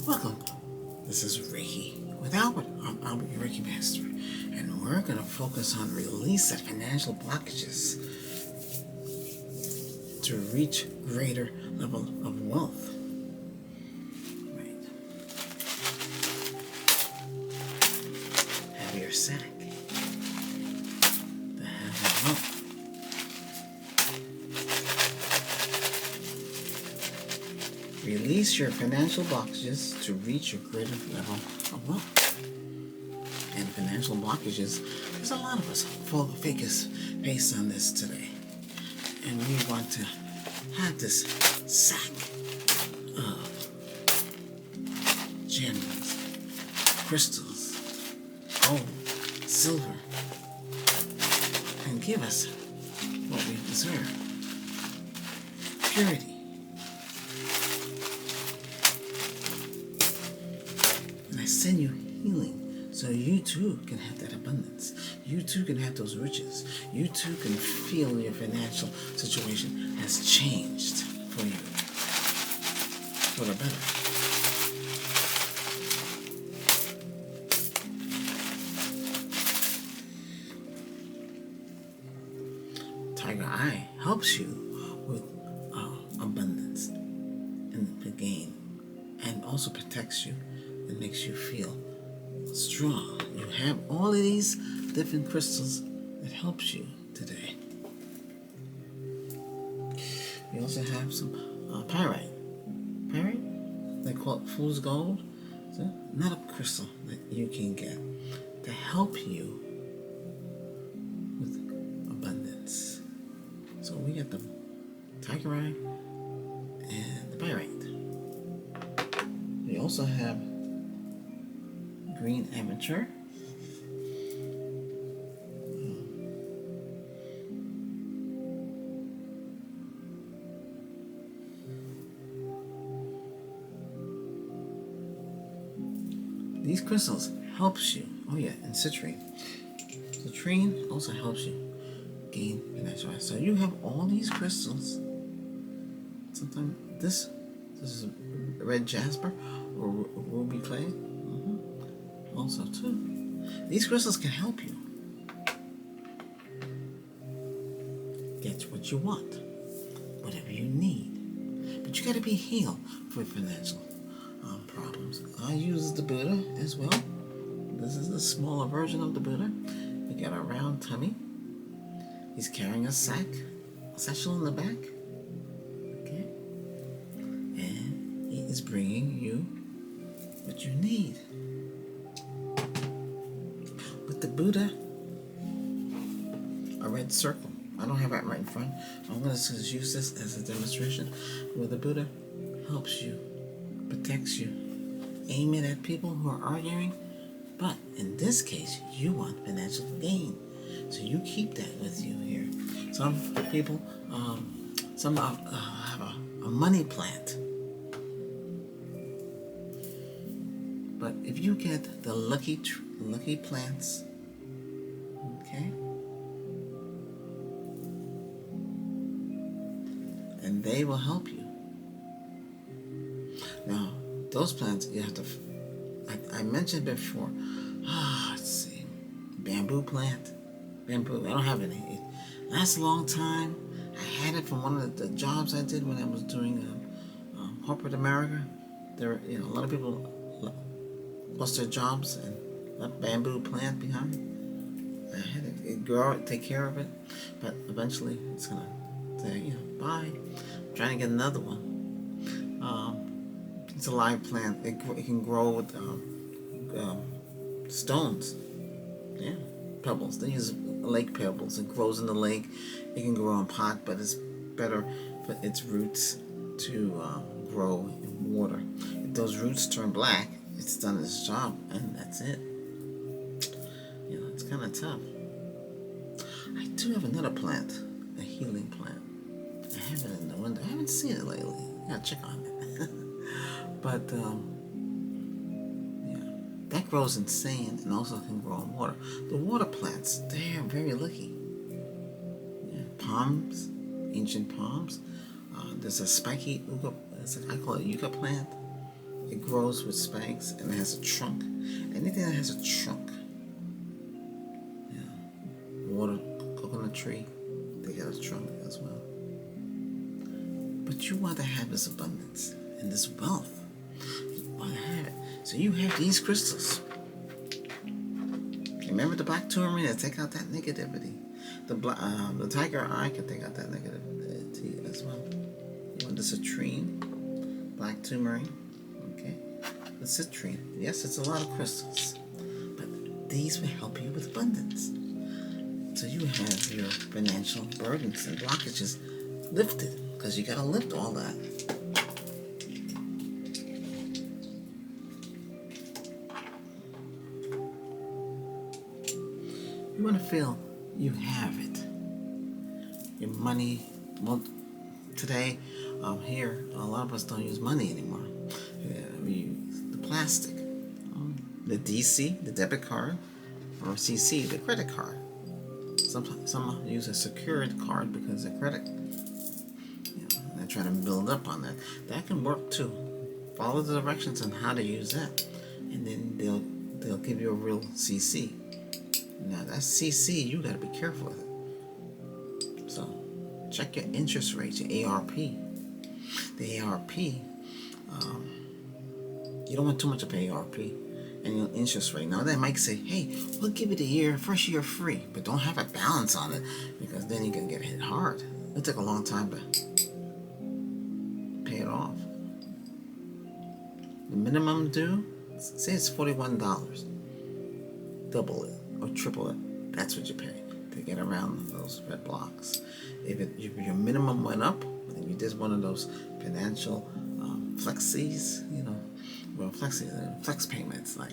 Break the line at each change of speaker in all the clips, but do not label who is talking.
Welcome. This is Reiki with Albert. I'm Albert, your Reiki Master. And we're going to focus on release of financial blockages to reach greater level of wealth. Right. Have your sack to have that wealth. Release your financial blockages to reach a greater level of wealth. And financial blockages, there's a lot of us focus based on this today. And we want to have this sack of gems, crystals, gold, silver, and give us what we deserve. Purity. And I send you healing so you too can have that abundance. You too can have those riches. You too can feel your financial situation has changed for you for the better. Tiger Eye helps you with abundance and the gain, and also protects you and makes you feel strong. You have all of these different crystals that helps you today. We also have some pyrite. Pyrite, they call it fool's gold. It's another crystal that you can get to help you with abundance. So we got the tiger eye and the pyrite. We also have green amateur. These crystals helps you. Oh yeah, and citrine. Citrine also helps you gain financial wealth. So you have all these crystals. Sometimes this is red jasper or ruby clay. Also too, these crystals can help you get what you want, whatever you need. But you got to be healed for financial problems. I use the Buddha as well. This is the smaller version of the Buddha. We got a round tummy. He's carrying a satchel in the back. Okay, and he is bringing you what you need. With the Buddha, a red circle. I don't have it right in front. I'm going to use this as a demonstration where the Buddha helps you, protects you, aim it at people who are arguing. But in this case, you want financial gain. So you keep that with you here. Some people, some have a money plant. But if you get the lucky plants, okay, and they will help you. Now, those plants you have to, I mentioned before, let's see, bamboo plant. Bamboo, I don't have any. It lasts a long time. I had it from one of the jobs I did when I was doing corporate America. There, a lot of people lost their jobs and left bamboo plant behind. I had it grow it, take care of it, but eventually it's gonna say, bye. I'm trying to get another one. It's a live plant. It can grow with stones. Yeah, pebbles. They use lake pebbles. It grows in the lake. It can grow in pot, but it's better for its roots to grow in water. If those roots turn black, it's done its job, and that's it. It's kind of tough. I do have another plant, a healing plant. I have it in the window. I haven't seen it lately. I gotta check on it. But that grows in sand and also can grow in water. The water plants, they are very lucky. Palms, ancient palms. There's a spiky yucca, I call it yucca plant. It grows with spikes and it has a trunk. Anything that has a trunk, water, coconut tree, they got a trunk as well. But you want to have this abundance and this wealth. You want to have it. So you have these crystals. Remember the black tourmaline that take out that negativity. The tiger eye can take out that negativity as well. You want the citrine, black tourmaline, okay? The citrine, yes, it's a lot of crystals, but these will help you with abundance. So you have your financial burdens and blockages lifted, because you got to lift all that. You want to feel you have it. Your money, well, today, here, a lot of us don't use money anymore. We use the plastic, the DC, the debit card, or CC, the credit card. Some use a secured card because they're credit. They're trying to build up on that. That can work too. Follow the directions on how to use that, and then they'll give you a real CC. Now that CC, you got to be careful with it. So check your interest rates, your ARP. The ARP, you don't want too much of ARP and your interest rate. Now they might say, hey, we'll give it first year free, but don't have a balance on it, because then you're going to get hit hard. It'll take a long time to pay it off. The minimum due, say it's $41. Double it or triple it. That's what you pay to get around those red blocks. If your minimum went up and you did one of those financial flexies, flex payments, like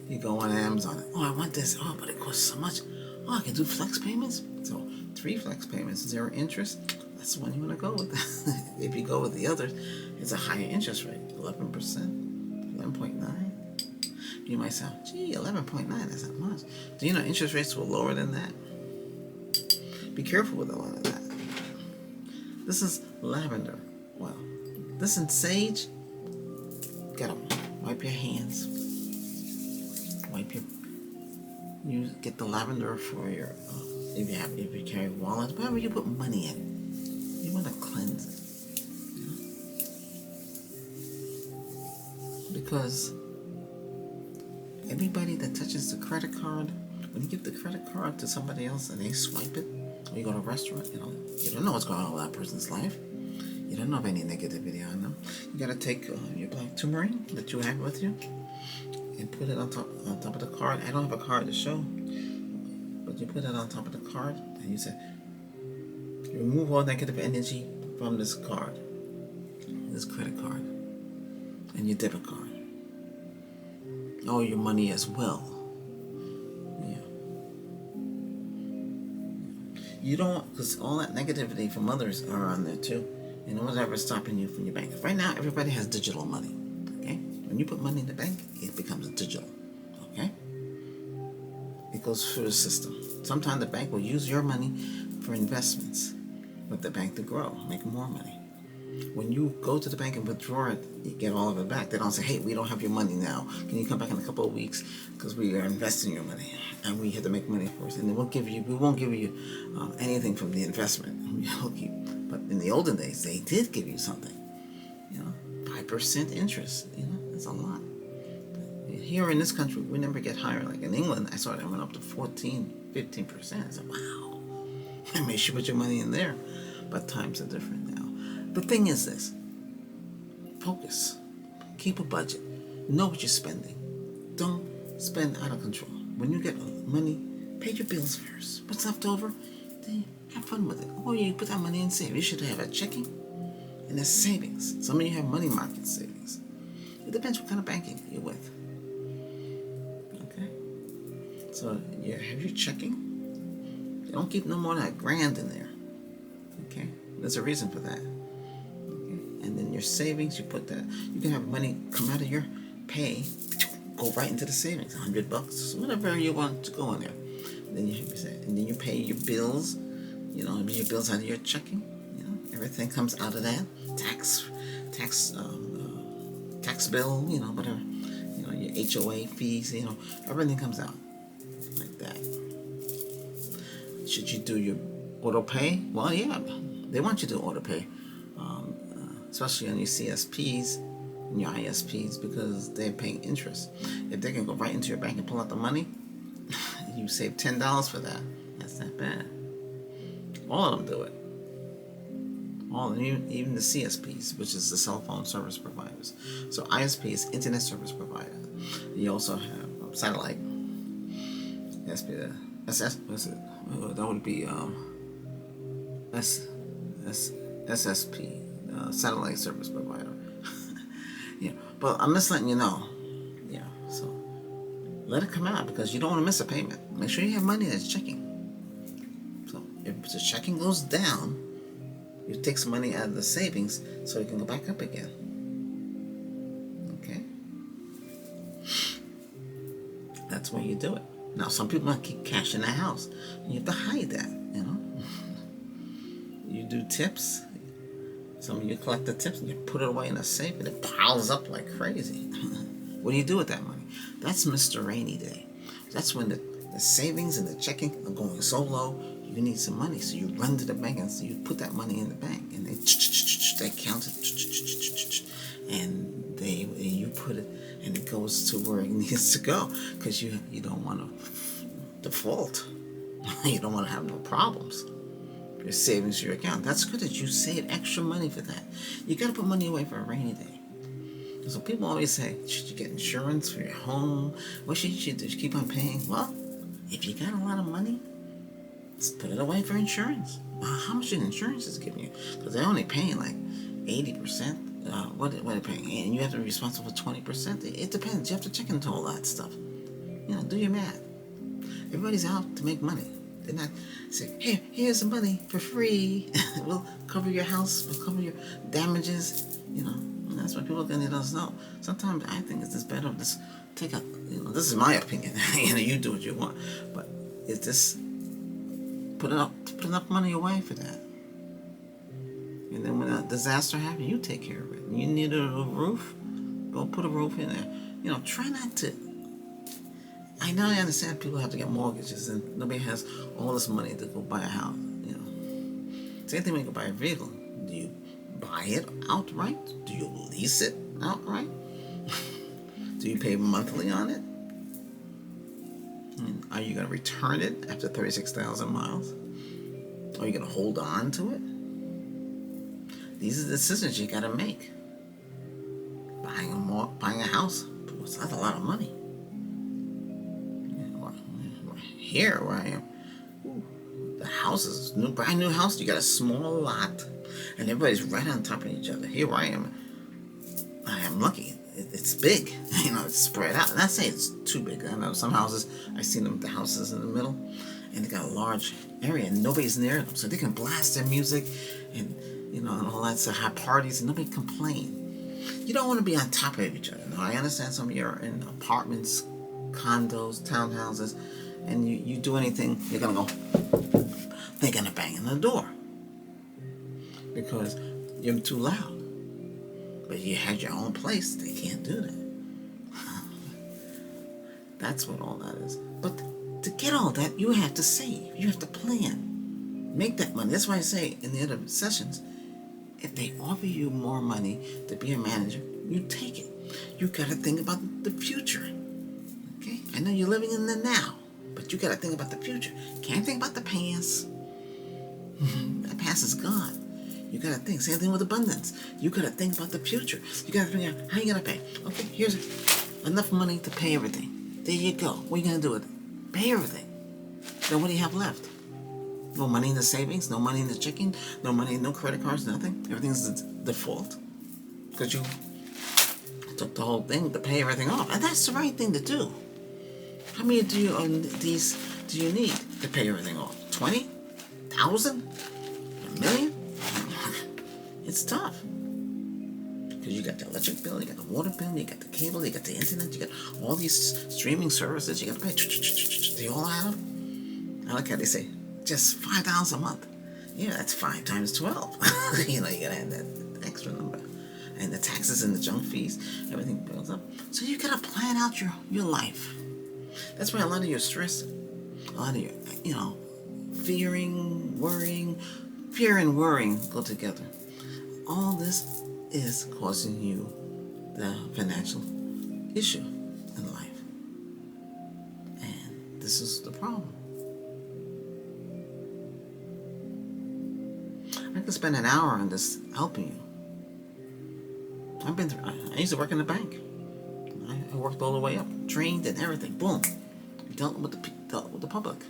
you go on Amazon. Oh, I want this. Oh, but it costs so much. Oh, I can do flex payments. So 3 flex payments, 0 interest. That's the one you want to go with. If you go with the others, it's a higher interest rate, 11%, 11.9. You might say, gee, 11.9, that's not much. Do you know interest rates were lower than that? Be careful with a lot of that. This is lavender oil. This is sage. Gotta wipe your hands. Get the lavender for your, if you carry wallets, wherever you put money in, you want to cleanse it. Because everybody that touches the credit card, when you give the credit card to somebody else and they swipe it, or you go to a restaurant, you don't know what's going on with that person's life. You don't know of any negativity on them. You gotta take your black turmeric that you have with you and put it on top of the card. I don't have a card to show, but you put it on top of the card and you say, remove all negative energy from this card, this credit card, and your debit card. All your money as well. You don't, because all that negativity from others are on there too. And no one's ever stopping you from your bank. Right now, everybody has digital money. Okay? When you put money in the bank, it becomes digital. Okay? It goes through the system. Sometimes the bank will use your money for investments with the bank to grow, make more money. When you go to the bank and withdraw it, you get all of it back. They don't say, hey, we don't have your money now. Can you come back in a couple of weeks because we are investing your money and we have to make money first. And then we won't give you anything from the investment. But in the olden days, they did give you something. 5% interest. That's a lot. But here in this country, we never get higher. Like in England, I saw it went up to 14, 15%. I said, wow. Make sure you put your money in there. But times are different now. The thing is this, focus, keep a budget, know what you're spending. Don't spend out of control. When you get money, pay your bills first. What's left over, then have fun with it. Or you put that money in savings. You should have a checking and a savings. Some of you have money market savings. It depends what kind of banking you're with. Okay? So you have your checking. You don't keep no more than $1,000 in there. Okay? There's a reason for that. And then your savings, you put that. You can have money come out of your pay, go right into the savings, $100, whatever you want to go in there. And then you pay your bills. Your bills out of your checking. Everything comes out of that. Tax tax bill, whatever, your HOA fees, everything comes out like that. Should you do your auto pay? Well, yeah, they want you to auto pay, especially on your CSPs and your ISPs, because they're paying interest. If they can go right into your bank and pull out the money, you save $10 for that. That's not bad. All of them do it. Even the CSPs, which is the cell phone service providers. So ISP is internet service provider. You also have satellite. What's it? That would be SSP, satellite service provider. Yeah, but I'm just letting you know. Yeah, so let it come out, because you don't want to miss a payment. Make sure you have money that's checking. So if the checking goes down, you take some money out of the savings so it can go back up again. Okay? That's why you do it. Now, some people might keep cash in the house. And you have to hide that, You do tips. Some of you collect the tips and you put it away in a safe, and it piles up like crazy. What do you do with that money? That's Mr. Rainy Day. That's when the savings and the checking are going so low, you need some money. So you run to the bank and so you put that money in the bank, and they count it, and you put it, and it goes to where it needs to go, because you don't want to default. You don't want to have no problems. Your savings, your account. That's good that you save extra money for that. You got to put money away for a rainy day. So people always say, should you get insurance for your home? What should you do? Keep on paying? Well, if you got a lot of money, just put it away for insurance. How much in insurance is giving you? Because they're only paying like 80%. What are they paying? And you have to be responsible for 20%. It depends. You have to check into all that stuff. Do your math. Everybody's out to make money. They're not saying, hey, here's some money for free. We'll cover your house. We'll cover your damages. And that's what people need us to know. Sometimes I think it's just better to just take a, this is my opinion. You do what you want. But it's just put enough money away for that. And then when a disaster happens, you take care of it. You need a roof, go put a roof in there. Try not to. I know, I understand people have to get mortgages, and nobody has all this money to go buy a house. Same thing when you go buy a vehicle. Do you buy it outright? Do you lease it outright? Do you pay monthly on it? Are you going to return it after 36,000 miles? Are you going to hold on to it? These are the decisions you got to make. Buying a house, that's a lot of money. Here where I am, the house is brand new house. You got a small lot, and everybody's right on top of each other. Here where I am lucky. It's big, it's spread out. And I say it's too big. I know some houses, I've seen them, the houses in the middle, and they got a large area, and nobody's near them, so they can blast their music, and and all that stuff, have parties, and nobody complain. You don't want to be on top of each other. Now, I understand some of you are in apartments, condos, townhouses, and you do anything, they're gonna bang in the door because you're too loud. But you had your own place, they can't do that. That's what all that is. But to get all that, you have to save. You have to plan. Make that money. That's why I say in the other sessions, if they offer you more money to be a manager, you take it. You gotta think about the future. Okay? I know you're living in the now, but you gotta think about the future. Can't think about the past. That past is gone. You gotta think. Same thing with abundance. You gotta think about the future. You gotta figure out how you gonna pay. Okay, here's enough money to pay everything. There you go. What are you gonna do with it? Pay everything. Then what do you have left? No money in the savings, no money in the checking, no money, no credit cards, nothing. Everything's default because you took the whole thing to pay everything off, and that's the right thing to do. How many do you need to pay everything off? 20,000? A million? It's tough because you got the electric bill, you got the water bill, you got the cable, you got the internet, you got all these streaming services. You got to pay. They all add up. I like how they say just $5 a month. Yeah, that's 5 times 12. You gotta add that extra number. and the taxes and the junk fees, everything builds up. So you gotta plan out your life. That's why a lot of your stress, a lot of your, fearing, worrying, fear and worrying go together. All this is causing you the financial issue in life. And this is the problem. I could spend an hour on this helping you. I've been through, I used to work in the bank. I worked all the way up, trained and everything. Boom. Dealt with the public.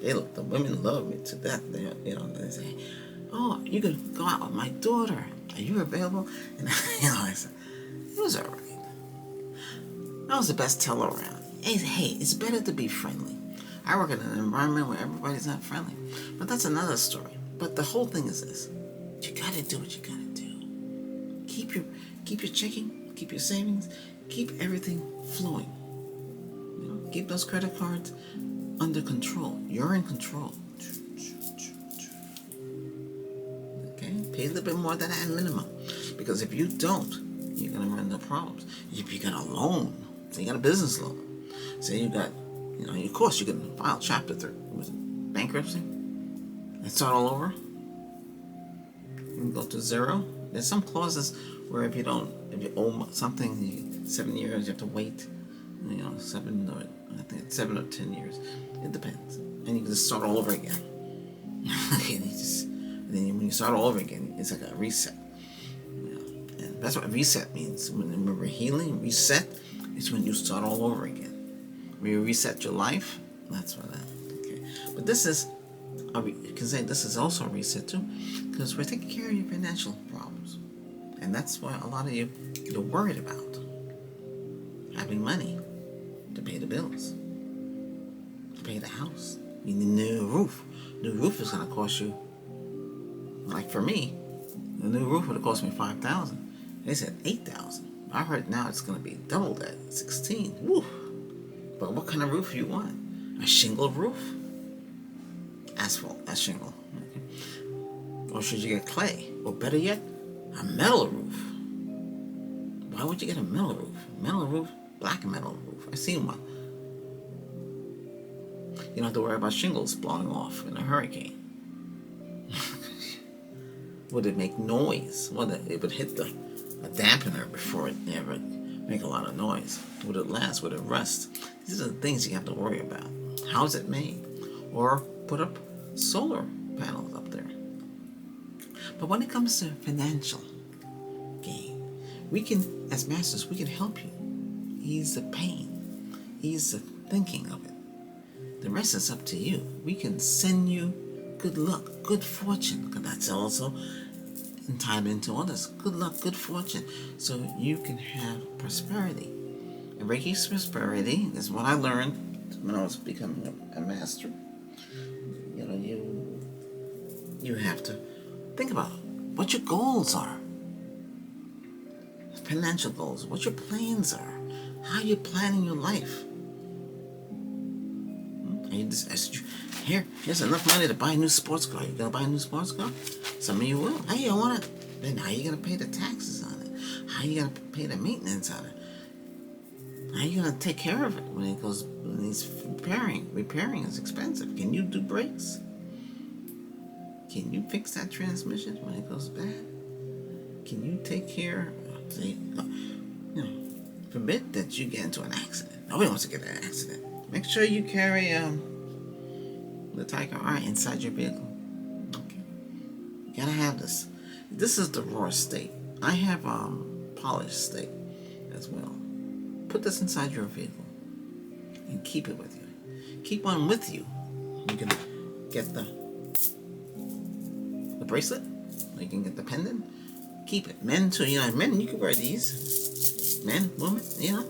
The women love me to death. They say, "Oh, you could go out with my daughter. Are you available?" And I said, it was all right. I was the best teller around. Hey, it's better to be friendly. I work in an environment where everybody's not friendly, but that's another story. But the whole thing is this: you gotta do what you gotta do. Keep your checking, keep your savings, keep everything flowing. Keep those credit cards under control. You're in control. Okay? Pay a little bit more than that minimum. Because if you don't, you're going to run into problems. If you got a loan, say you got a business loan, say you got, of course you can file Chapter 3. Was it bankruptcy? And start all over. You can go to zero. There's some clauses where if you owe something, 7 years, you have to wait. 7 or 10 years. It depends. And you can just start all over again. And then when you start all over again, it's like a reset. And that's what reset means. Remember, healing, reset, is when you start all over again. When you reset your life, that's what okay. But this is, you can say this is also a reset too, because we're taking care of your financial problems. And that's why a lot of you're worried about having money to pay the bills, to pay the house. You need a new roof. New roof is going to cost you, like for me, the new roof would have cost me $5,000. They said $8,000. I heard now it's going to be double that, $16,000. Woo! But what kind of roof you want? A shingle roof? Asphalt, that's shingle. Okay. Or should you get clay? Or better yet, a metal roof. Why would you get a metal roof? Metal roof? Black metal roof. I seen one. You don't have to worry about shingles blowing off in a hurricane. Would it make noise? Well, it would hit a dampener before it ever make a lot of noise. Would it last? Would it rust? These are the things you have to worry about. How's it made? Or put up solar panels up there. But when it comes to financial gain, we can, as masters, we can help you ease the pain, ease the thinking of it. The rest is up to you. We can send you good luck, good fortune, because that's also entitled into others. Good luck, good fortune, so you can have prosperity. And Reiki's prosperity is what I learned when I was becoming a master. You have to think about what your goals are, financial goals, what your plans are, how you're planning your life. Here's enough money to buy a new sports car. You gonna buy a new sports car? Some of you will. Hey, I want it. Then how you gonna pay the taxes on it? How you gonna pay the maintenance on it? How you gonna take care of it when it's repairing? Repairing is expensive. Can you do brakes? Can you fix that transmission when it goes bad? Can you take care of, forbid that you get into an accident. Nobody wants to get in an accident. Make sure you carry the Tiger Eye inside your vehicle. Okay. You gotta have this. This is the raw state. I have polished state as well. Put this inside your vehicle and keep it with you. Keep one with you. You can get the bracelet. You can get the pendant. Keep it. Men too. Men, you can wear these. Men, women, you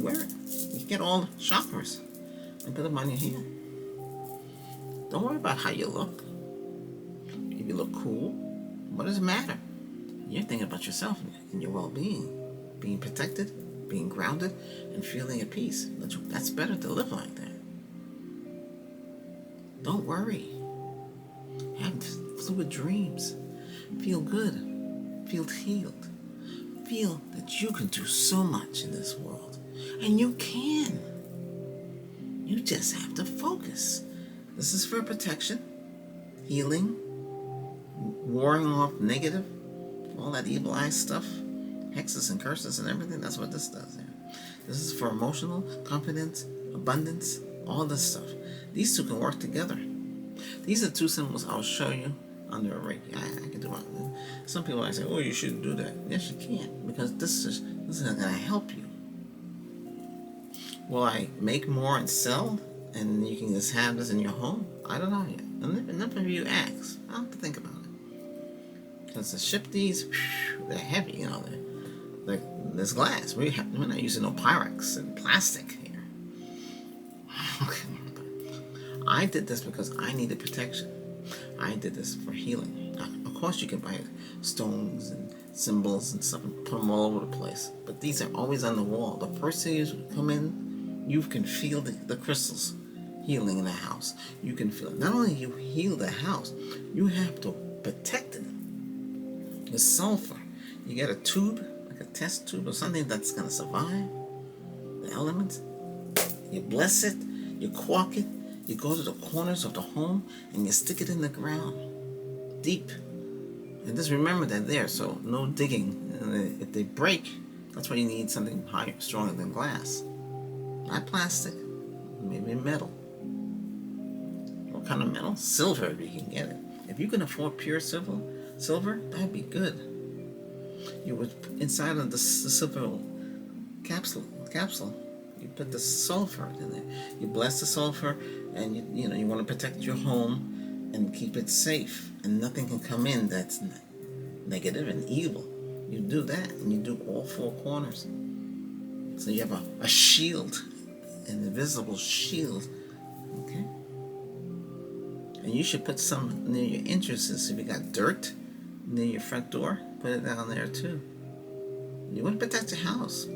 wear it. You can get all the chakras and put them on your hand. Don't worry about how you look. If you look cool, what does it matter? You're thinking about yourself and your well-being. Being protected, being grounded, and feeling at peace. That's better to live like that. Don't worry. Have fluid dreams. Feel good. Feel healed. Feel that you can do so much in this world. And you can. You just have to focus. This is for protection, healing, warring off negative, all that evil eye stuff, hexes and curses and everything. That's what this does. Yeah. This is for emotional, confidence, abundance, all this stuff. These two can work together. These are two symbols I'll show you under a Reiki. I can do it. Some people might say, "Oh, you shouldn't do that." Yes, you can, because this is going to help you. Will I make more and sell, and you can just have this in your home? I don't know yet. Enough of you ask. I'll have to think about it. Because to ship these, they're heavy. You know, there's glass. We're not using no Pyrex and plastic here. I did this because I needed protection. I did this for healing. Now, of course, you can buy stones and symbols and stuff and put them all over the place. But these are always on the wall. The first thing you come in, you can feel the crystals healing in the house. You can feel it. Not only you heal the house, you have to protect it. The sulfur. You get a tube, like a test tube or something that's going to survive the elements. You bless it. You cork it. You go to the corners of the home and you stick it in the ground, deep. And just remember they're there, so no digging. And if they break, that's why you need something higher, stronger than glass. Not plastic, maybe metal. What kind of metal? Silver, if you can get it. If you can afford pure silver, that'd be good. You would, inside of the silver capsule, you put the sulfur in there. You bless the sulfur, and you want to protect your home and keep it safe, and nothing can come in that's negative and evil. You do that, and you do all four corners. So you have a shield, an invisible shield, okay? And you should put some near your entrances. If you got dirt near your front door, put it down there too. You want to protect your house.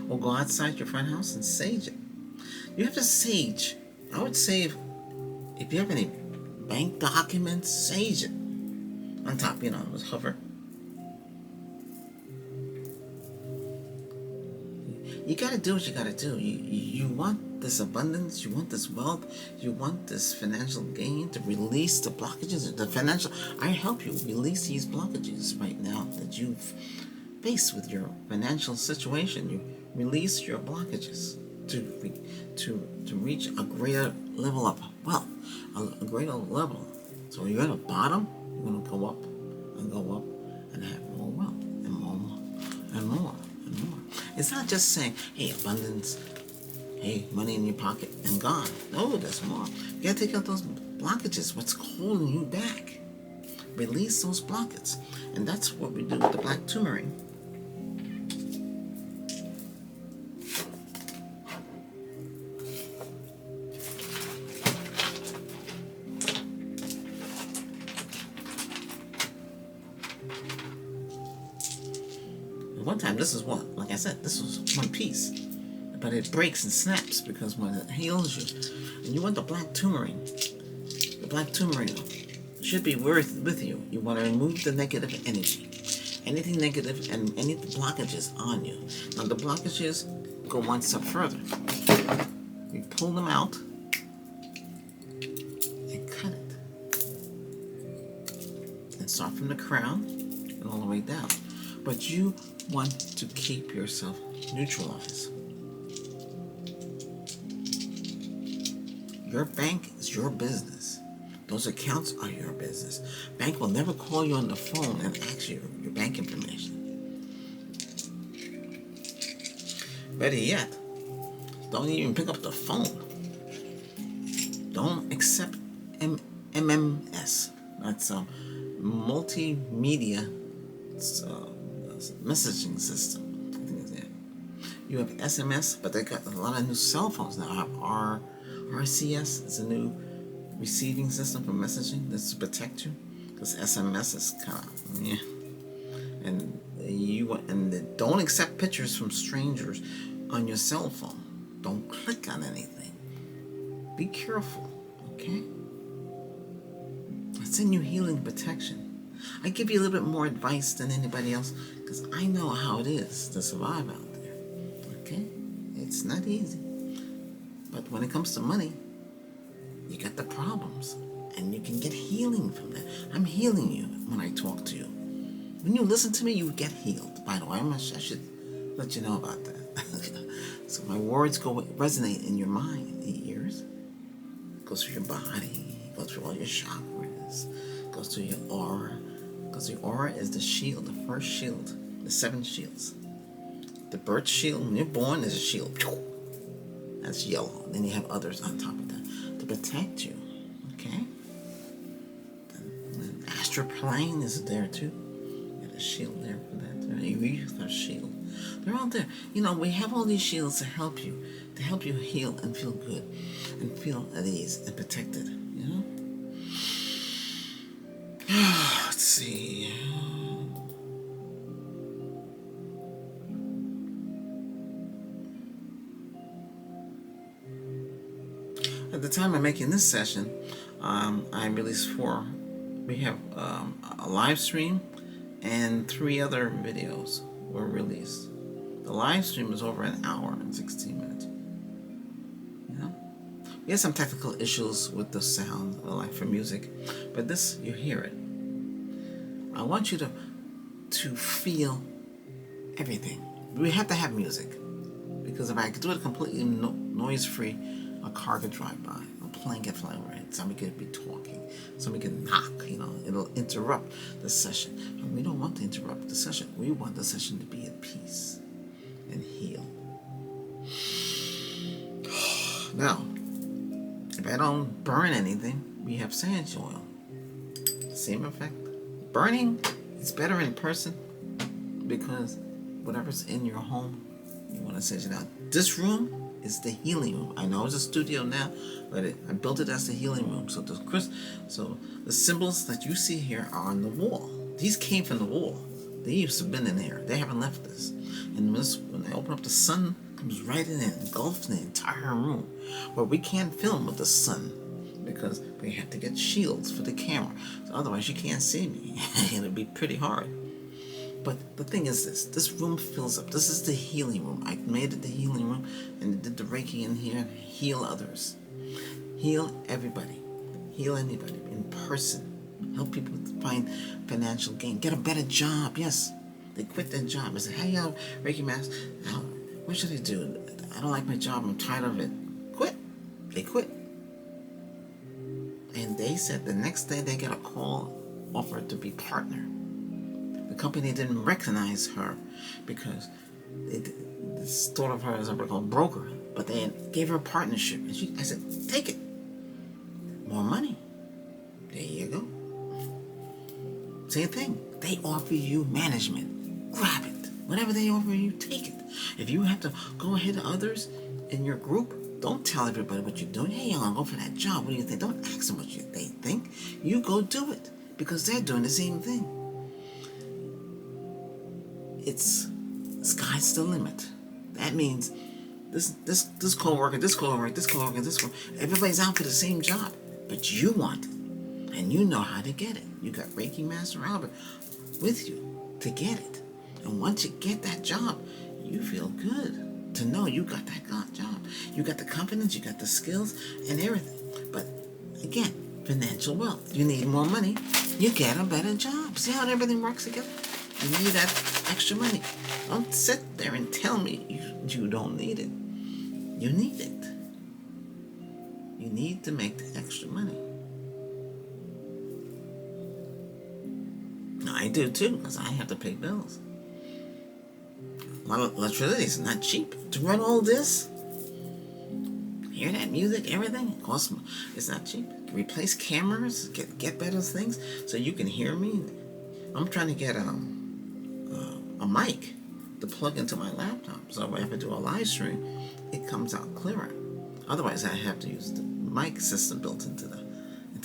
Or go outside your front house and sage it. You have to sage. I would say if you have any bank documents, sage it. On top, with hover. You gotta do what you gotta do. You want this abundance, you want this wealth, you want this financial gain to release the blockages, I help you release these blockages right now that you've faced with your financial situation. You release your blockages to reach a greater level of wealth, a greater level. So you're at a bottom, you're going to go up and have more wealth and more and more and more. It's not just saying, hey, abundance, hey, money in your pocket and gone. No, there's more. You got to take out those blockages, what's holding you back. Release those blockages. And that's what we do with the black turmeric. One time, this is what, like I said, this was one piece, but it breaks and snaps because when it heals you, and you want the black turmeric should be with you. You want to remove the negative energy, anything negative and any blockages on you. Now the blockages go one step further. You pull them out and cut it, and start from the crown and all the way down. But you want to keep yourself neutralized. Your bank is your business. Those accounts are your business. Bank will never call you on the phone and ask you your bank information. Better yet, don't even pick up the phone. Don't accept MMS. That's a multimedia messaging system. I think it's it. You have SMS, but they got a lot of new cell phones now. I have RCS. It's a new receiving system for messaging that's to protect you, because SMS is kind of and don't accept pictures from strangers on your cell phone. Don't click on anything. Be careful, okay? It's in your healing protection. I give you a little bit more advice than anybody else because I know how it is to survive out there. Okay? It's not easy. But when it comes to money, you got the problems. And you can get healing from that. I'm healing you when I talk to you. When you listen to me, you get healed. By the way, I should let you know about that. So my words resonate in your mind, the ears. It goes through your body. It goes through all your chakras. It goes through your aura. Because the aura is the shield, the first shield, the 7 shields. The birth shield, when you're born, is a shield. That's yellow. Then you have others on top of that to protect you. Okay? The astral plane is there too. You got a shield there for that. Your shield. They're all there. You know, we have all these shields to help you heal and feel good, and feel at ease and protected. You know. Let's see. At the time of making this session, I released 4. We have a live stream and 3 other videos were released. The live stream is over an hour and 16 minutes. You know? We had some technical issues with the sound, like for music, but this, you hear it. I want you to feel everything. We have to have music, because if I could do it completely noise-free, a car could drive by, a plane could fly overhead, somebody could be talking, somebody could knock, you know, it'll interrupt the session. And we don't want to interrupt the session. We want the session to be at peace and heal. Now, if I don't burn anything, we have sage oil. Same effect. Burning is better in person because whatever's in your home, you want to sage it out. This room is the healing room. I know it's a studio now, but I built it as the healing room. So the symbols that you see here are on the wall. These came from the wall. They used to have been in there. They haven't left this. And when I open up, the sun comes right in and engulfs the entire room. But we can't film with the sun because we have to get shields for the camera. So otherwise you can't see me. It'll be pretty hard. But the thing is this room fills up. This is the healing room. I made it the healing room and did the Reiki in here. Heal others. Heal everybody. Heal anybody in person. Help people find financial gain. Get a better job. Yes. They quit their job. I said, hey, Reiki Master, what should I do? I don't like my job. I'm tired of it. Quit. They quit. And they said the next day they got a call offered to be partner. The company didn't recognize her because they thought of her as a broker, but they gave her a partnership. And I said, take it. More money. There you go. Same thing. They offer you management. Grab it. Whatever they offer you, take it. If you have to go ahead of others in your group, don't tell everybody what you're doing. Hey, I'm going to go for that job. What do you think? Don't ask them what they think. You go do it because they're doing the same thing. It's sky's the limit. That means this co-worker, this co-worker, this co-worker, this co-worker, everybody's out for the same job, but you want it, and you know how to get it. You got Reiki Master Albert with you to get it, and once you get that job, you feel good to know you got that job. You got the confidence, you got the skills, and everything. But again, financial wealth. You need more money, you get a better job. See how everything works together? You need that extra money. Don't sit there and tell me you don't need it. You need it. You need to make the extra money. I do too, because I have to pay bills. A lot of electricity is not cheap. To run all this, hear that music, everything, it costs. It's not cheap. Replace cameras, get better things so you can hear me. I'm trying to get a mic to plug into my laptop, so if I do a live stream, it comes out clearer. Otherwise, I have to use the mic system built into the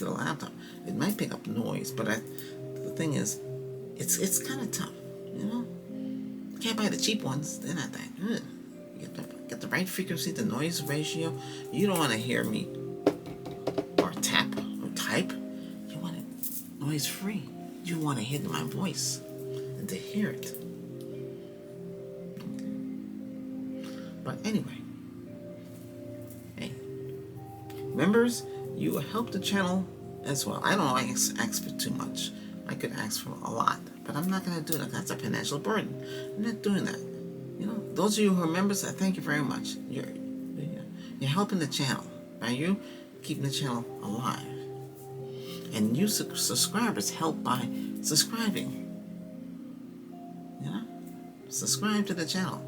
laptop. It might pick up noise, but the thing is, it's kind of tough, you know. You can't buy the cheap ones; they're not that good. You get the right frequency, the noise ratio. You don't want to hear me or tap or type. You want it noise free. You want to hear my voice and to hear it. But anyway, hey, members, you will help the channel as well. I don't ask for too much. I could ask for a lot, but I'm not going to do that. That's a financial burden. I'm not doing that. Those of you who are members, I thank you very much. You're helping the channel by you keeping the channel alive. And you subscribers help by subscribing. Subscribe to the channel.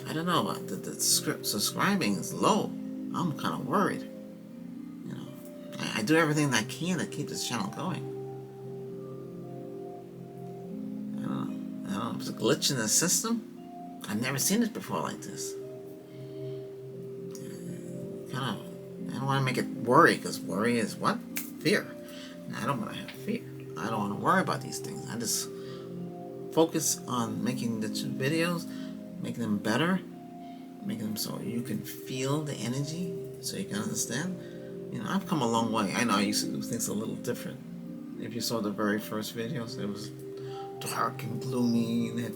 I don't know, the subscribing is low. I'm kind of worried. I do everything that I can to keep this channel going. I don't know. It's a glitch in the system. I've never seen it before like this. I don't want to make it worry, because worry is what? Fear. And I don't want to have fear. I don't want to worry about these things. I just focus on making the videos, making them better, making them so you can feel the energy, so you can understand. I've come a long way. I know I used to do things a little different. If you saw the very first videos, it was dark and gloomy, and it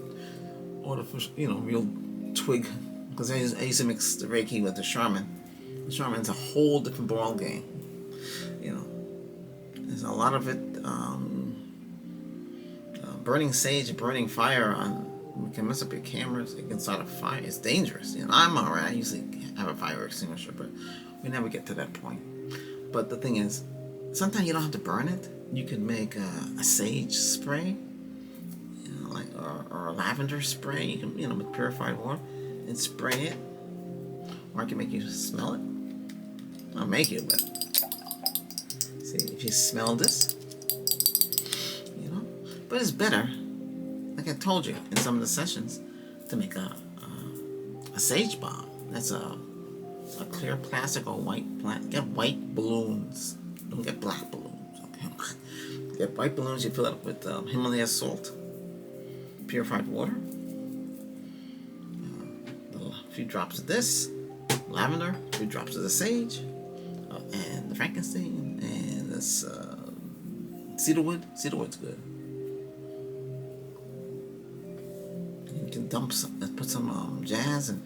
artificial, real twig. Because I used to mix the Reiki with the shaman. The shaman's a whole different ball game. There's a lot of it. Burning sage, burning fire can mess up your cameras. It can start a fire. It's dangerous. I'm alright. I usually have a fire extinguisher, but we never get to that point. But the thing is, sometimes you don't have to burn it. You can make a sage spray, or a lavender spray. You can, with purified water, and spray it. Or I can make you smell it. I'll make you, but see if you smell this, But it's better, like I told you in some of the sessions, to make a sage bomb. That's a clear plastic or white get white balloons. Don't get black balloons. Okay. Get white balloons. You fill it up with Himalaya salt, purified water, a few drops of this lavender, a few drops of the sage, and the frankincense, and this cedarwood. Cedarwood's good. You can put some jazz and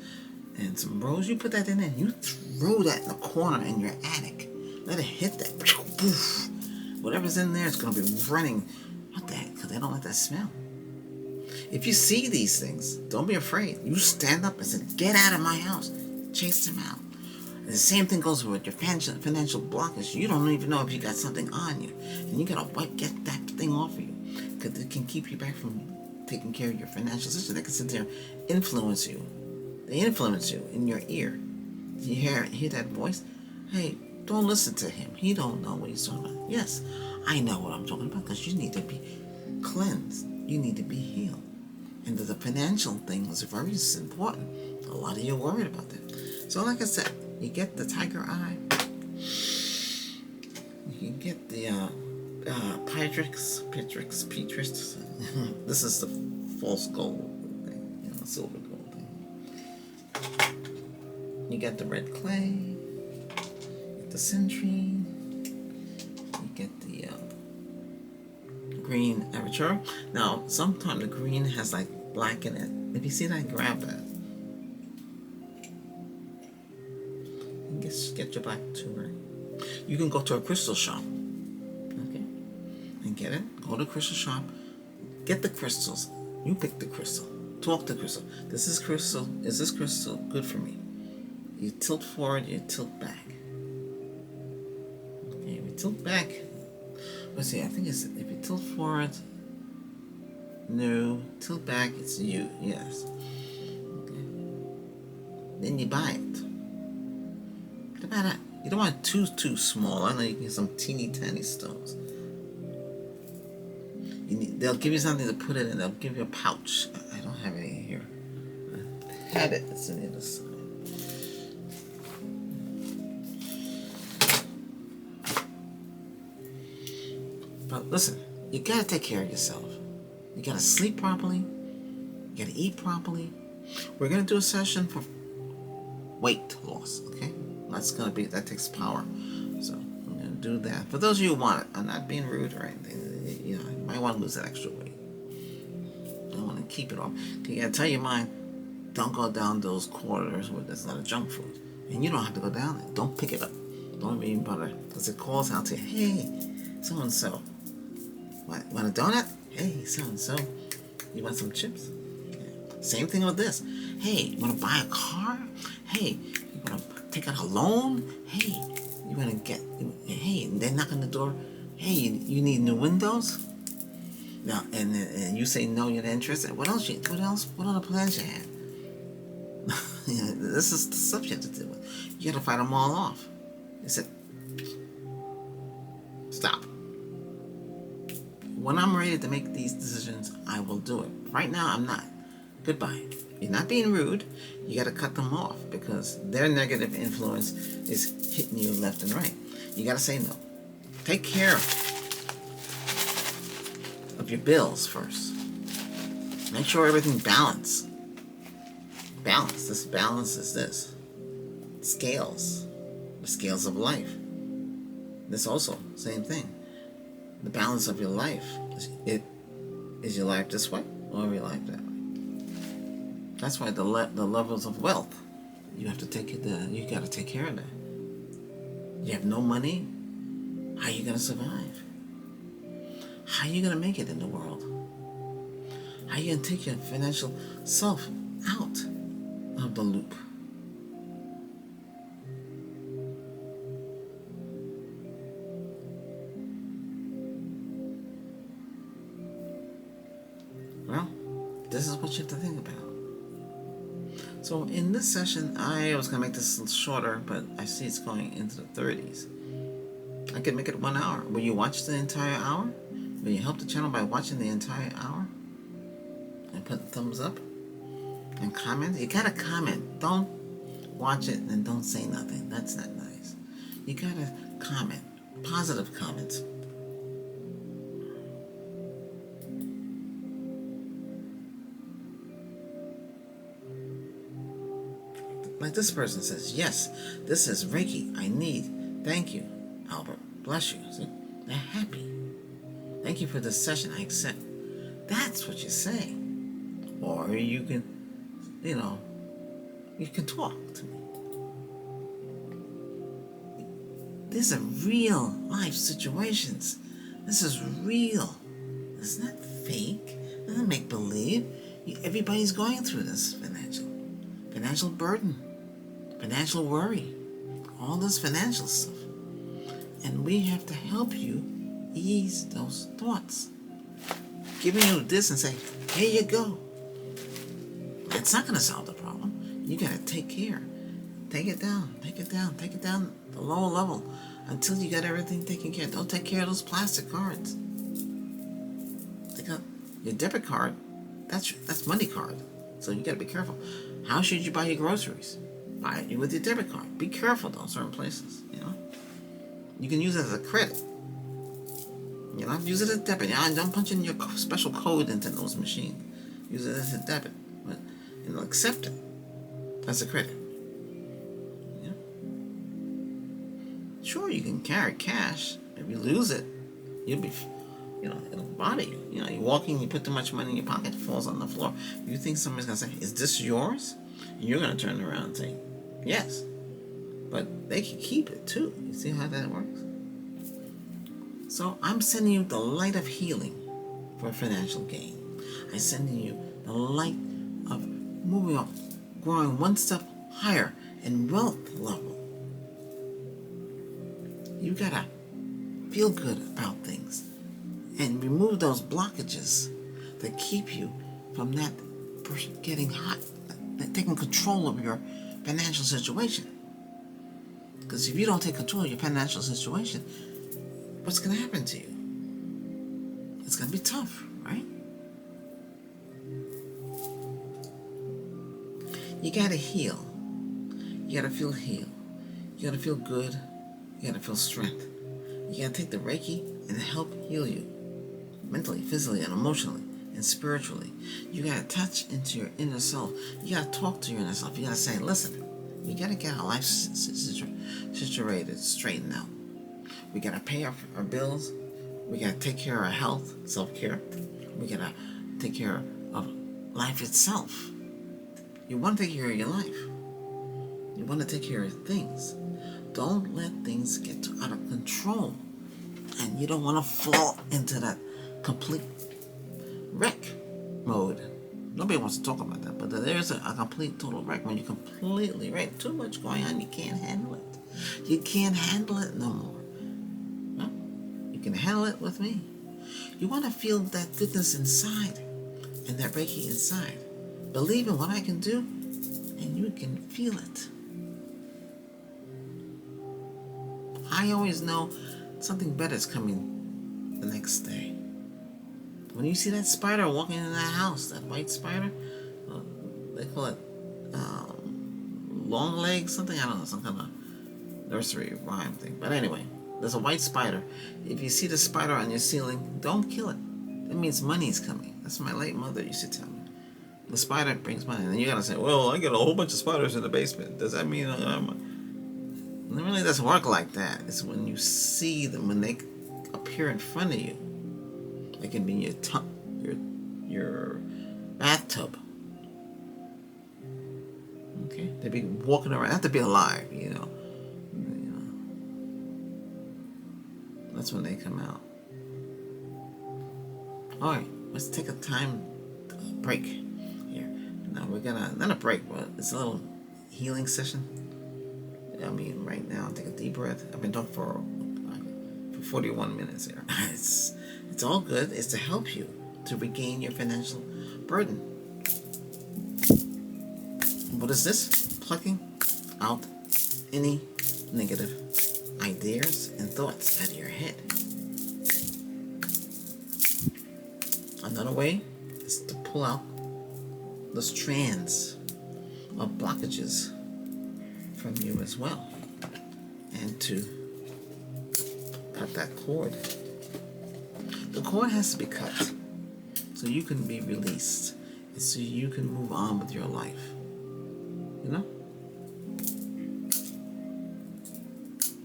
some rose. You put that in there. You throw that in the corner in your attic. Let it hit that. Poof. Whatever's in there is going to be running. What the heck? Because they don't like that smell. If you see these things, don't be afraid. You stand up and say, "Get out of my house." Chase them out. And the same thing goes with your financial blockage. You don't even know if you got something on you. And you got to get that thing off of you. Because it can keep you back from taking care of your financial situation. They can sit there and influence you. They influence you in your ear. You hear that voice? Hey, don't listen to him. He don't know what he's talking about. Yes, I know what I'm talking about, because you need to be cleansed. You need to be healed. And the financial thing is very important. A lot of you are worried about that. So like I said, you get the tiger eye. You can get the Petrix. This is the false gold thing, silver gold thing. You get the red clay, you get the citrine, you get the green aperture. Now, sometimes the green has like black in it. If you see that, grab that. And get your black turmeric. You can go to a crystal shop, okay, and get it. Go to a crystal shop, get the crystals. You pick the crystal. Talk to the crystal. This is crystal. Is this crystal good for me? You tilt forward. You tilt back. Okay, we tilt back. Let's see. I think it's if you tilt forward. No. Tilt back. It's you. Yes. Okay. Then you buy it. You don't want it too small. I know you can get some teeny tiny stones. They'll give you something to put it in. They'll give you a pouch. I don't have any here. I had it. It's on the other side. But listen, you gotta take care of yourself. You gotta sleep properly. You gotta eat properly. We're gonna do a session for weight loss. Okay, that takes power. So I'm gonna do that. For those of you who want it, I'm not being rude or anything. might want to lose that extra weight. I want to keep it off. You gotta tell your mind, don't go down those corridors where there's a lot of junk food. And you don't have to go down there. Don't pick it up. Don't even bother. Because it calls out to you, hey, so-and-so. What, want a donut? Hey, so-and-so. You want some chips? Yeah. Same thing with this. Hey, you want to buy a car? Hey, you want to take out a loan? Hey, you want to get... Hey, they knock on the door. Hey, you need new windows? Now, and you say no, you're not interested. What else? What other plans you have? This is the stuff you have to deal with. You got to fight them all off. They said, stop. When I'm ready to make these decisions, I will do it. Right now, I'm not. Goodbye. You're not being rude. You got to cut them off because their negative influence is hitting you left and right. You got to say no. Take care of your bills first. Make sure everything balanced. Balance. This balance is this. Scales. The scales of life. This also, same thing. The balance of your life. Is your life this way or your life that way? That's why the levels of wealth, you have to you got to take care of that. You have no money, how are you going to survive? How are you going to make it in the world? How are you going to take your financial self out of the loop? Well, this is what you have to think about. So in this session, I was going to make this shorter, but I see it's going into the 30s. I could make it 1 hour. Will you watch the entire hour? Will you help the channel by watching the entire hour? And put a thumbs up? And comment? You gotta comment. Don't watch it and don't say nothing. That's not nice. You gotta comment. Positive comments. Like this person says, yes, this is Reiki. I need. Thank you, Albert. Bless you. See? They're happy. Thank you for this session. I accept. That's what you say. Or you can, you can talk to me. These are real life situations. This is real. It's not fake. It's not make believe. Everybody's going through this financial burden, financial worry, all this financial stuff. And we have to help you ease those thoughts. Giving you this and say, here you go. That's not going to solve the problem. You got to take care. Take it down the lower level until you got everything taken care of. Don't take care of those plastic cards. Take out your debit card. That's money card. So you got to be careful. How should you buy your groceries? Buy it with your debit card. Be careful though, certain places, You can use it as a credit. Use it as a debit. Don't punch in your special code into those machines. Use it as a debit. But, accept it as a credit. Sure, you can carry cash. If you lose it, you'll be, it'll bother you. You're walking, you put too much money in your pocket, it falls on the floor. You think somebody's going to say, is this yours? And you're going to turn around and say, yes. But they can keep it too. You see how that works? So I'm sending you the light of healing for financial gain. I'm sending you the light of moving up, growing one step higher in wealth level. You gotta feel good about things and remove those blockages that keep you from that getting hot, taking control of your financial situation. Because if you don't take control of your financial situation, what's going to happen to you? It's going to be tough, right? You got to heal. You got to feel healed. You got to feel good. You got to feel strength. You got to take the Reiki and help heal you mentally, physically, and emotionally, and spiritually. You got to touch into your inner self. You got to talk to your inner self. You got to say, listen, we got to get our life situated, straightened out. We got to pay our bills. We gotta take care of our health, self-care. We gotta take care of life itself. You want to take care of your life. You want to take care of things. Don't let things get out of control. And you don't want to fall into that complete wreck mode. Nobody wants to talk about that, but there's a complete total wreck when you're completely wrecked. Too much going on, you can't handle it. You can't handle it no more. No? You can handle it with me. You want to feel that goodness inside and that Reiki inside. Believe in what I can do, and you can feel it. I always know something better is coming the next day. When you see that spider walking in that house, that white spider, they call it long legs, something, I don't know, some kind of nursery rhyme thing. But anyway, there's a white spider. If you see the spider on your ceiling, don't kill it. That means money is coming. That's what my late mother used to tell me. The spider brings money. And you gotta say, well, I got a whole bunch of spiders in the basement. Does that mean it really doesn't work like that. It's when you see them, when they appear in front of you. They can be in your bathtub. Okay? They be walking around. They have to be alive, you know. That's when they come out. Alright, let's take a break here. Now we're gonna, not a break, but it's a little healing session. I mean, right now, take a deep breath. I've been talking for 41 minutes here. It's all good. It's to help you to regain your financial burden. What is this? Plucking out any negative ideas and thoughts out of your head. Another way is to pull out the strands of blockages from you as well, and to cut that cord. The cord has to be cut so you can be released and so you can move on with your life. You know?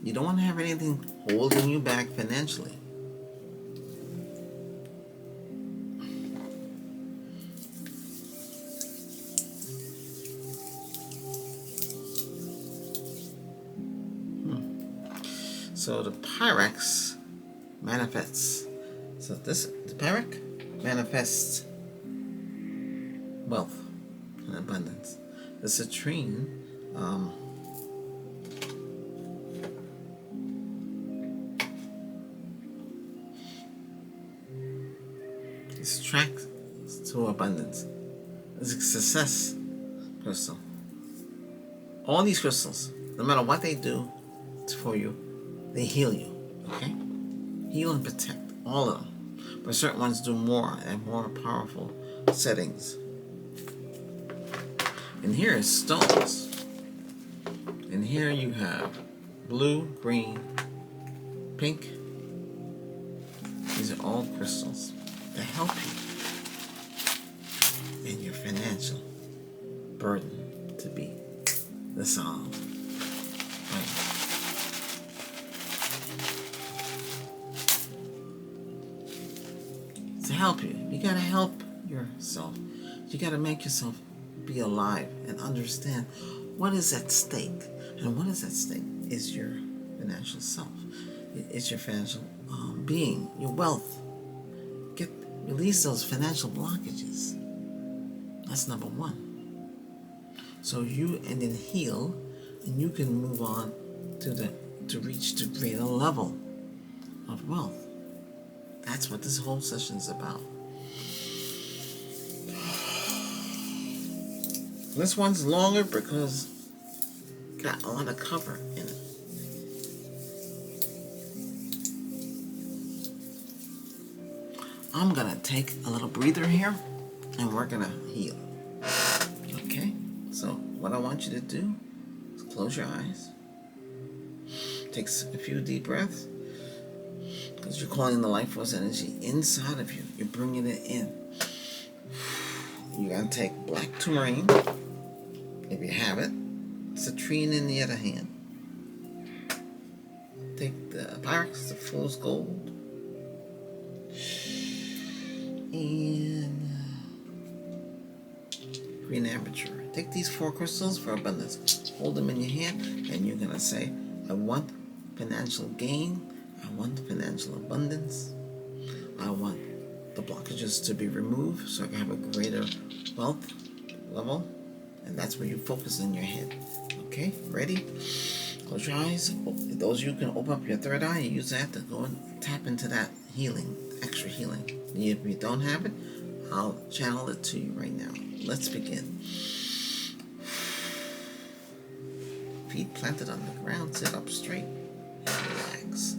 You don't want to have anything holding you back financially. So the Pyrex manifests. So the Pyrex manifests wealth and abundance. The citrine is tracks to abundance. It's a success crystal. All these crystals, no matter what they do for you, they heal you, okay? Heal and protect, all of them. But certain ones do more and more powerful settings. And here is stones. And here you have blue, green, pink. These are all crystals that help you in your financial burden to be dissolved. Right. To help you. You gotta help yourself. You gotta make yourself be alive and understand what is at stake. And what is at stake is your financial self. It's your financial being, your wealth. Release those financial blockages. That's number one. So and then heal, and you can move on to reach the greater level of wealth. That's what this whole session is about. This one's longer because it's got a lot of cover in it. I'm gonna take a little breather here, and we're gonna heal. Okay? So what I want you to do is close your eyes. Take a few deep breaths. Because you're calling the life force energy inside of you. You're bringing it in. You're going to take black tourmaline, if you have it. Citrine in the other hand. Take the Pyrex, the fool's gold. And green aperture. Take these 4 crystals for abundance. Hold them in your hand, and you're going to say, I want financial gain. I want financial abundance. I want the blockages to be removed so I can have a greater wealth level. And that's where you focus in your head. Okay, ready? Close your eyes. Those of you can open up your third eye and use that to go and tap into that healing, extra healing. If you don't have it, I'll channel it to you right now. Let's begin. Feet planted on the ground, sit up straight and relax.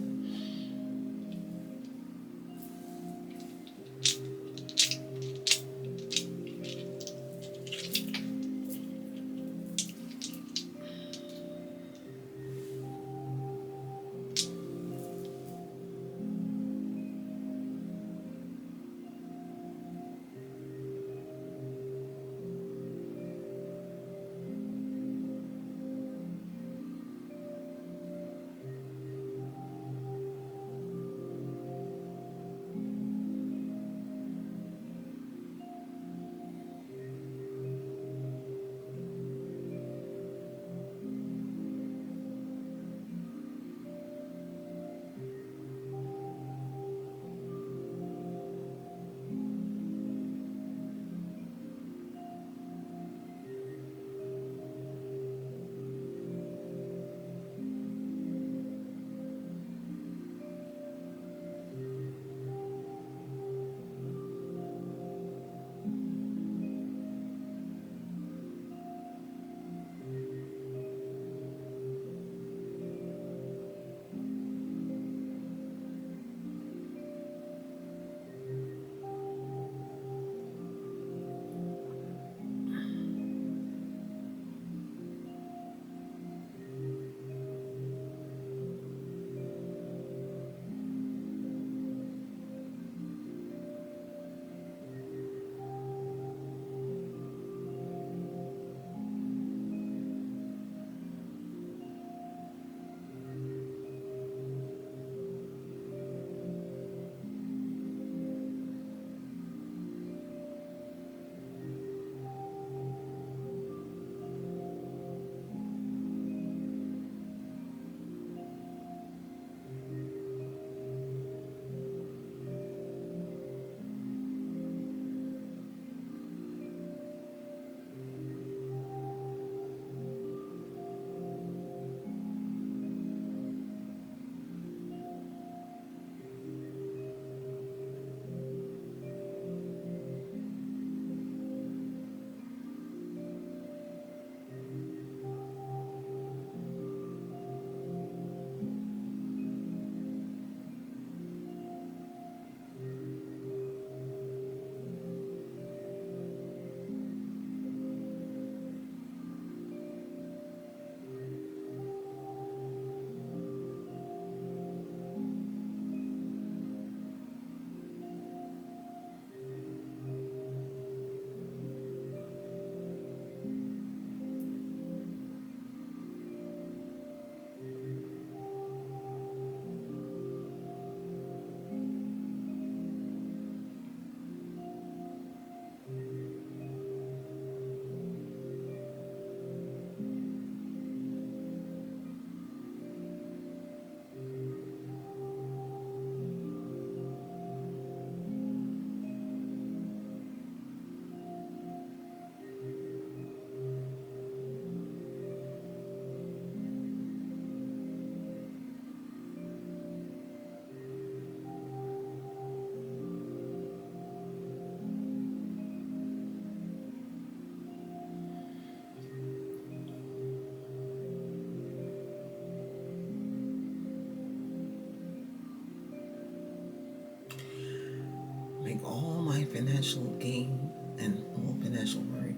Make all my financial gain and all financial worry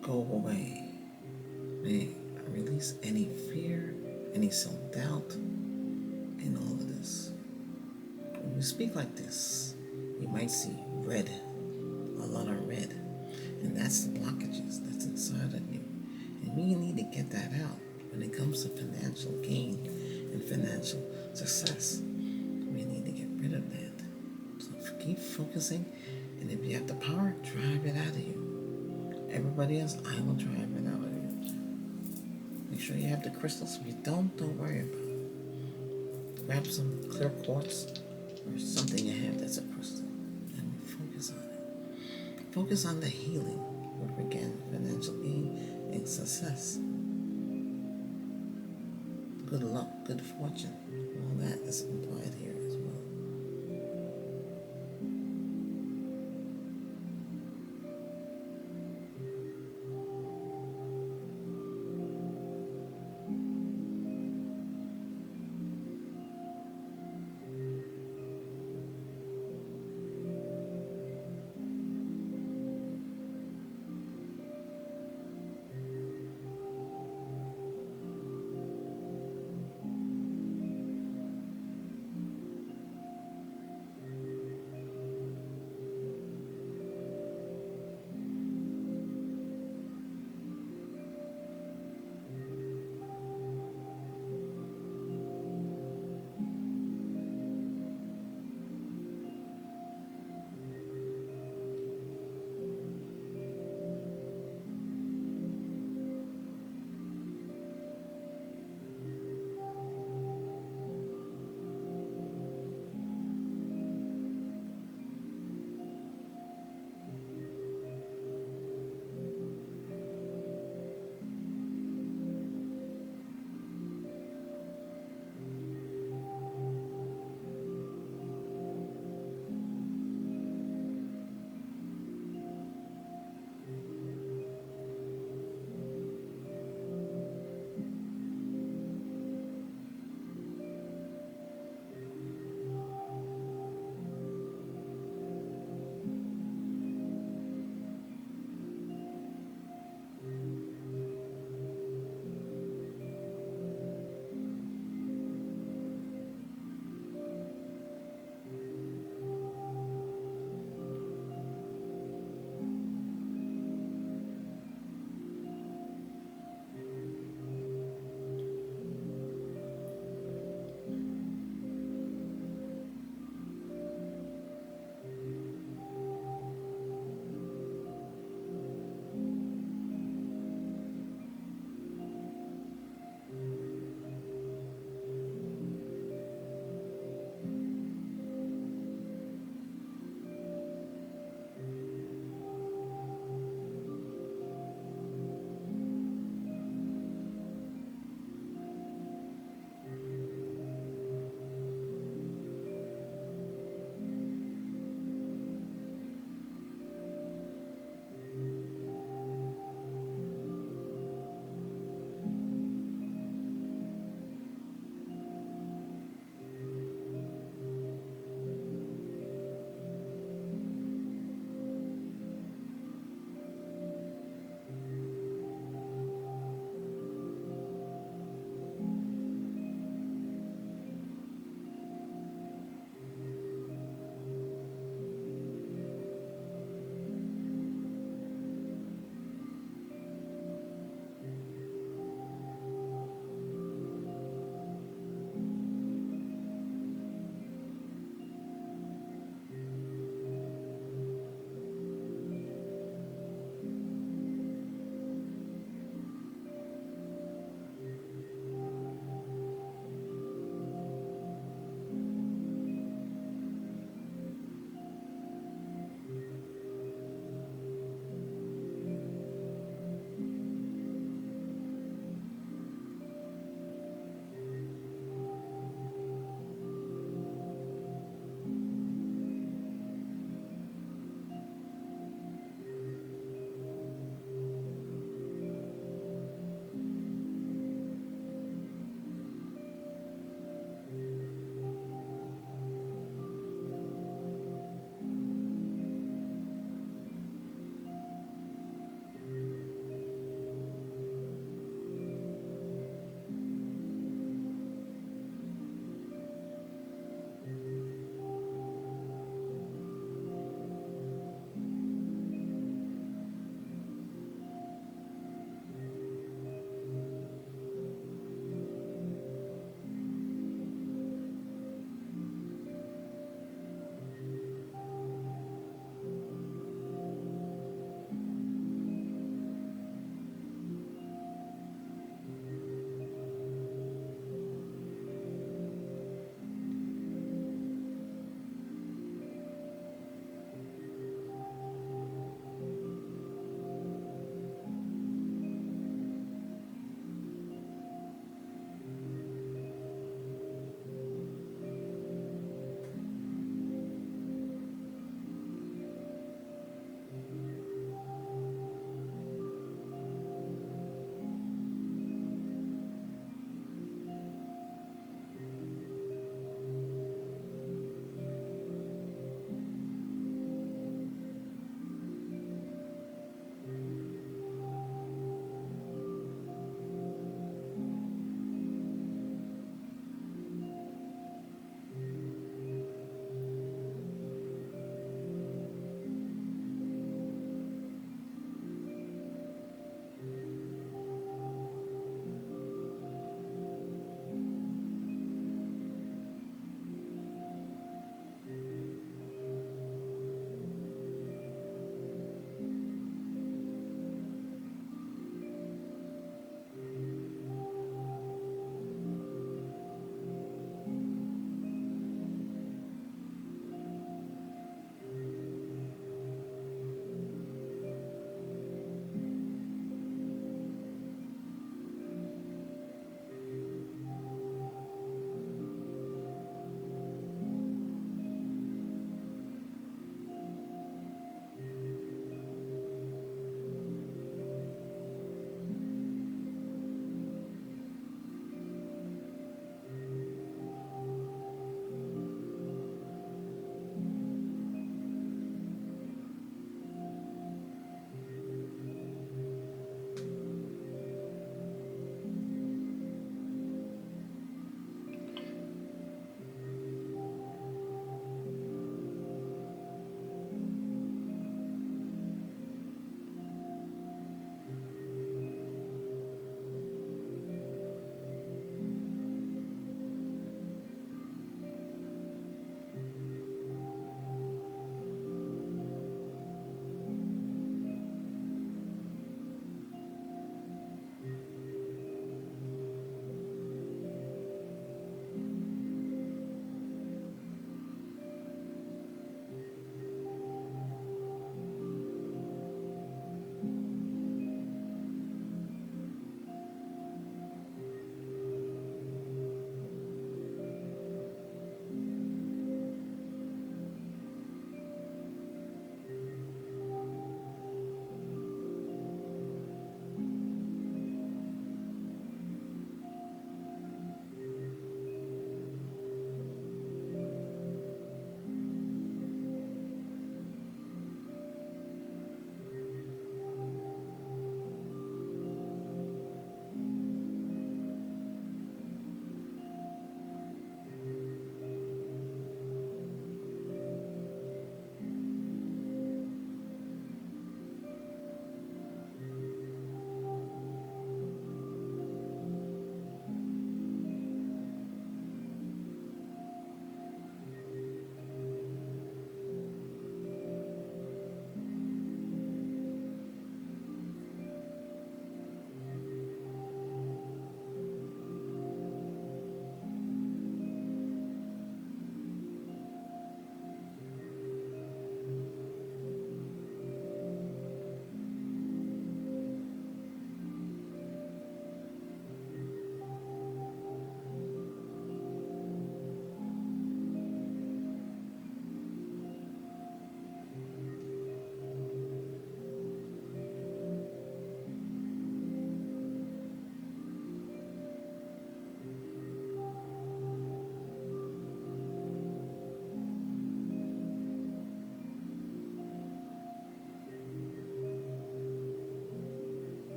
go away. May I release any fear, any self-doubt in all of this. When you speak like this, you might see red, a lot of red. And that's the blockages that's inside of you. And we need to get that out when it comes to financial gain and financial success. We need to get rid of that. So keep focusing, and if you have the power, drive it out of you. Everybody else, I will drive it out of you. Make sure you have the crystals. If you don't worry about it. Grab some clear quartz or something you have that's a crystal, and focus on it. Focus on the healing of, again, financial gain and success. Good luck, good fortune. All that is implied here as well.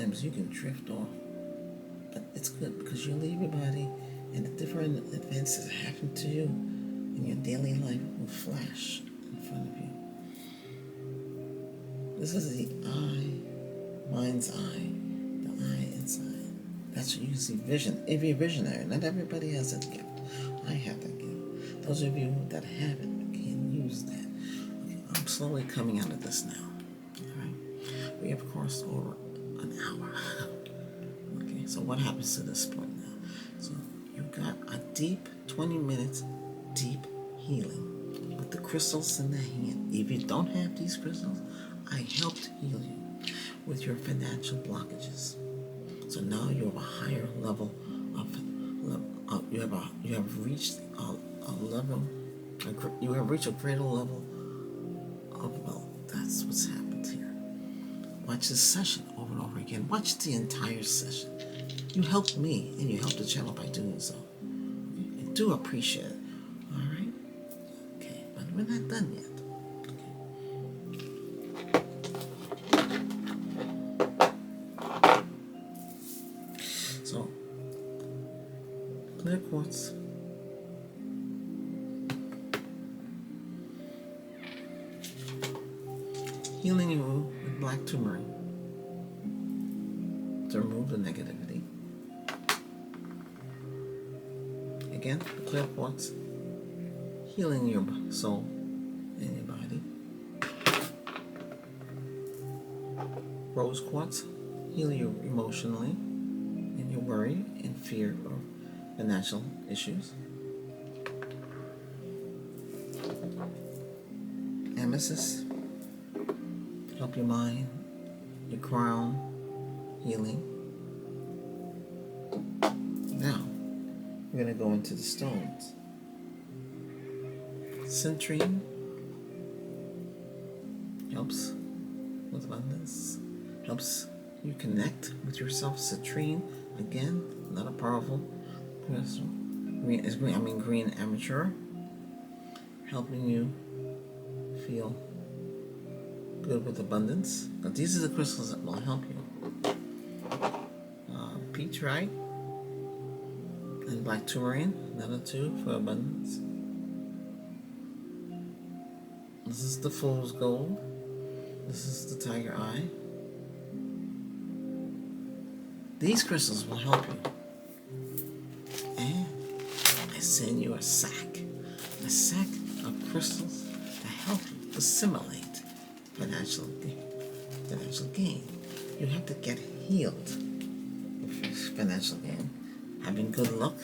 times you can drift off. But it's good because you'll leave your body, and the different events that happen to you in your daily life will flash in front of you. This is the eye, mind's eye, the eye inside. That's what you can see vision. If you're visionary, not everybody has that gift. I have that gift. Those of you that have it can use that. Okay, I'm slowly coming out of this now. All right, we have crossed over an hour. Okay, so what happens to this point now? So you got a deep 20 minutes deep healing with the crystals in the hand. If you don't have these crystals, I helped heal you with your financial blockages. So now you have a higher level of you have reached a level. You have reached a greater level of wealth. That's what's happened here. Watch this session over and over again. Watch the entire session. You helped me and you helped the channel by doing so. Okay? I do appreciate it. All right. Okay, but we're not done yet. So, clear quartz. Healing you with black turmeric to remove the negativity. Again, the clear quartz. Healing your soul and your body. Rose quartz. Healing you emotionally and your worry and fear of financial issues. Amethyst. Help your mind, your crown, healing. Now, we're going to go into the stones. Citrine helps with abundance, helps you connect with yourself. Citrine, again, another powerful crystal. Green amateur, helping you feel good with abundance. But these are the crystals that will help you. Peach, right? And black tourmaline, another two for abundance. This is the fool's gold. This is the tiger eye. These crystals will help you. And I send you a sack of crystals to help you assimilate financial gain. You have to get healed with financial gain, having good luck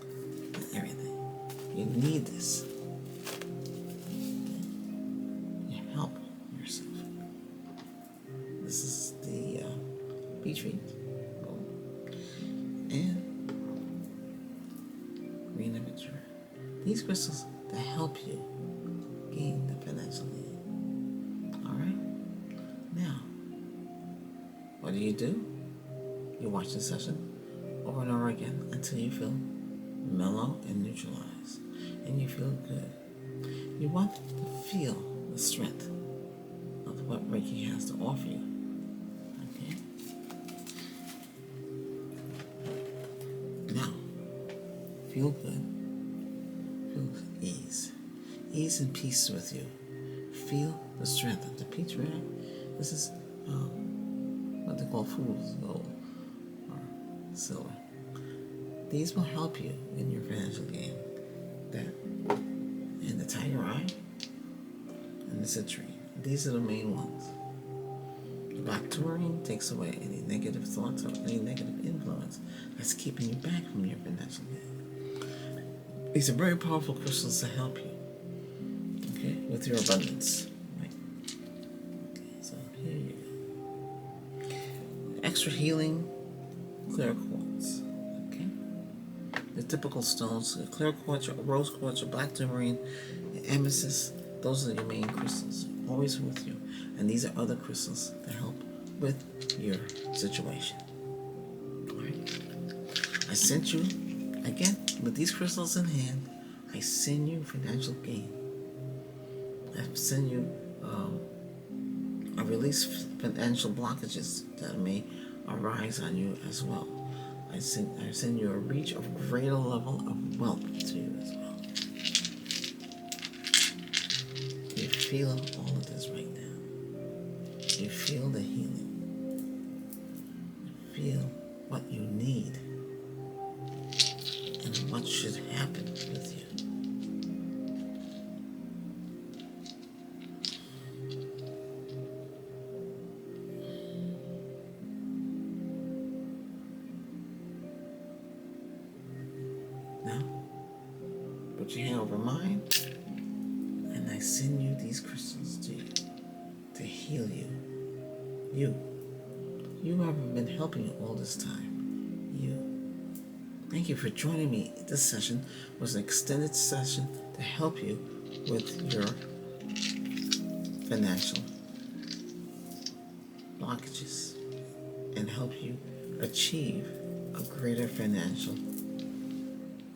and everything. You need this. You help yourself. This is the peach reed and green amateur. These crystals to help you gain the financial gain. All right. Now, what do? You watch the session over and over again until you feel mellow and neutralized, and you feel good. You want to feel the strength of what Reiki has to offer you. Okay? Now, feel good. Feel ease. Ease and peace with you. Feel the strength of the peach rag. This is what they call fool's gold or silver. These will help you in your financial gain. That and the tiger eye and the citrine. These are the main ones. The black tourmaline takes away any negative thoughts or any negative influence that's keeping you back from your financial gain. These are very powerful crystals to help you, okay, with your abundance. Right? Okay, so here you go. Extra healing, clear quartz. Okay, the typical stones: clear quartz, rose quartz, or black tourmaline, amethyst. Those are your main crystals, always with you. And these are other crystals that help with your situation. All right. I sent you, again, with these crystals in hand, I send you financial gain. I send you, I release financial blockages that may arise on you as well. I send you a reach of greater level of wealth to you as well. You feel all of this right now. You feel the healing. You feel what you need and what should happen with you. Now, put your hand over mine, and I send you these crystals to you to heal you. You have been helping all this time. You. Thank you for joining me. This session was an extended session to help you with your financial blockages and help you achieve a greater financial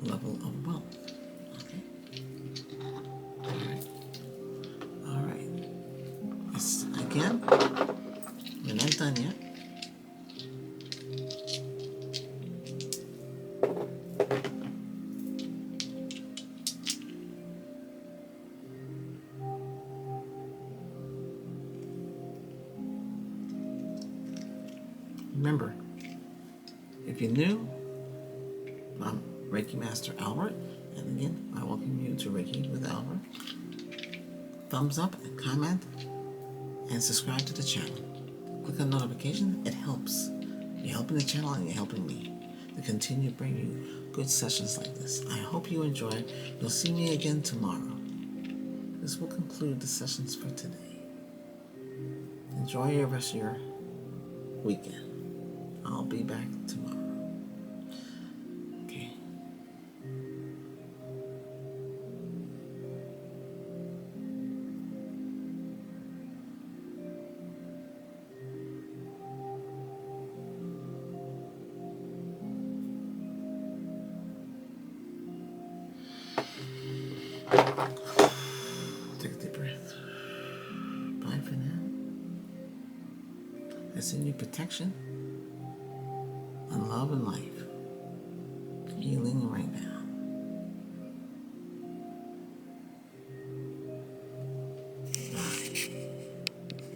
level of wealth. Okay? All right. Again, we're not done yet. Remember, if you're new, I'm Reiki Master Albert, and again, I welcome you to Reiki with Albert. Thumbs up and comment, and subscribe to the channel. Click on notification, it helps. You're helping the channel and you're helping me to continue bringing you good sessions like this. I hope you enjoy. You'll see me again tomorrow. This will conclude the sessions for today. Enjoy your rest of your weekend. I'll be back tomorrow. Okay. Take a deep breath. Bye for now. I send you protection and love and life.